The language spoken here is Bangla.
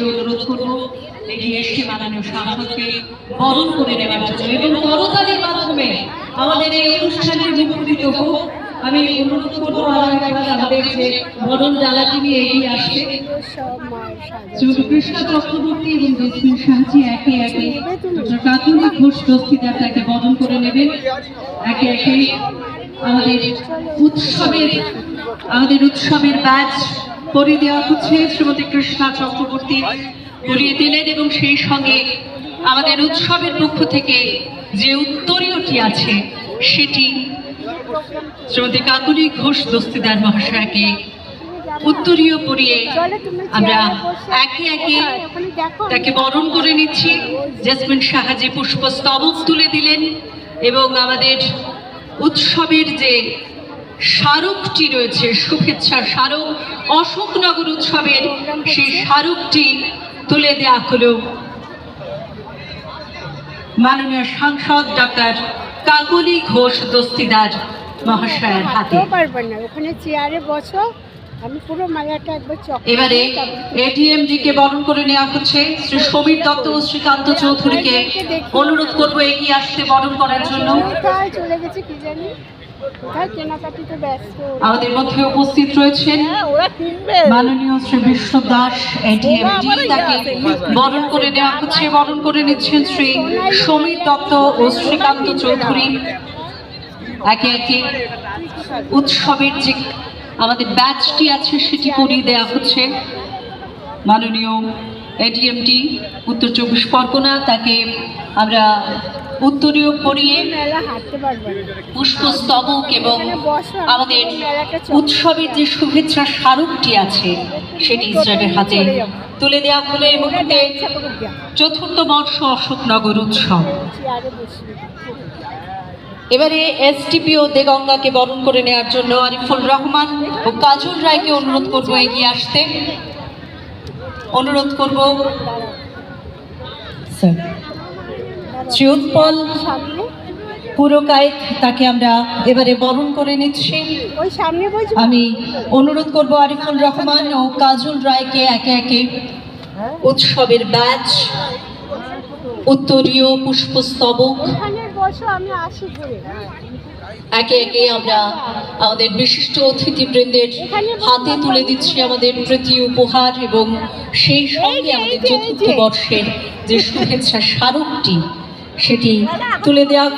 অনুরোধ করবো এগিয়ে এসে মাননীয় সাংসদকে বরণ করে নেওয়ার জন্য এবং করতালির মাধ্যমে আমাদের এই অনুষ্ঠানের মুখরিত হোক। আমি অনুরোধ করবো আমাদের যে বরণ ডালাটি নিয়ে এগিয়ে আসছে কৃষ্ণা চক্রবর্তী এবং জেসমিন সাহাজি একে একে কাকুলি ঘোষ দস্তিদার তাকে বরণ করে নেবেন। একে একে আমাদের উৎসবের ব্যাচ পরিয়ে দেওয়া হচ্ছে। শ্রীমতী কৃষ্ণা চক্রবর্তী পরিয়ে দিলেন এবং সেই সঙ্গে আমাদের উৎসবের পক্ষ থেকে যে উত্তরীয়টি আছে সেটি শ্রীমতী কাকুলি ঘোষ দস্তিদার মহাশয়কে উত্তরীয় পরিয়ে আমরা একে একে তাকে বরণ করে নিচ্ছি। জেসমিন সাহাজি পুষ্পস্তবক তুলে দিলেন এবং আমাদের উৎসবের যে স্মারকটি রয়েছে, শুভেচ্ছার স্মারক, অশোকনগর উৎসবের সেই স্মারকটি তুলে দেওয়া হলো মাননীয় সাংসদ ডক্টর কাকলি ঘোষ দস্তিদার মহাশয়ের হাতে। এবারে এডিএমডি কে বরণ করে নেওয়া হচ্ছে। শ্রী সমীর দত্ত ও শ্রীকান্ত চৌধুরীকে অনুরোধ করবো এগিয়ে আসতে বরণ করার জন্য। আমাদের মধ্যে উপস্থিত রয়েছেন মাননীয় শ্রী বিষ্ণু দাস এডিএমডি, তাকে বরণ করে নেওয়া হচ্ছে। বরণ করে নিচ্ছেন শ্রী সমীর দত্ত ও শ্রীকান্ত চৌধুরী। একে একে উৎসবের যে আমাদের ব্যাচটি আছে সেটি পরিয়ে দেওয়া হচ্ছে। মাননীয় এডিএমডি উত্তর 24 পরগনা, তাকে আমরা উত্তরীয় পরিয়ে পুষ্পস্তবক এবং আমাদের উৎসবের যে শুভেচ্ছা স্মারকটি আছে সেটি ইসরায়েলের হাতে তুলে দেওয়া হলো। এই মুহূর্তে ৪র্থ বর্ষ অশোকনগর উৎসব। এবারে এসডিপিও দেগঙ্গাকে বরণ করে নেওয়ার জন্য আরিফুল রহমান ও কাজল রায়কে অনুরোধ করবো এগিয়ে আসতে। অনুরোধ করবো শ্রী উৎপল পুরকায়েত, তাকে আমরা এবারে বরণ করে নিচ্ছি। আমি অনুরোধ করবো আরিফুল রহমান ও কাজল রায়কে একে একে উৎসবের ব্যাচ, উত্তরীয়, পুষ্পস্তবক একে একে আমরা আমাদের বিশিষ্ট অতিথিবৃন্দের হাতে তুলে দিচ্ছি আমাদের তৃতীয় উপহার এবং সেই সঙ্গে আমাদের ৪র্থ বর্ষের যে শুভেচ্ছা স্মারকটি সেটি তুলে দেওয়া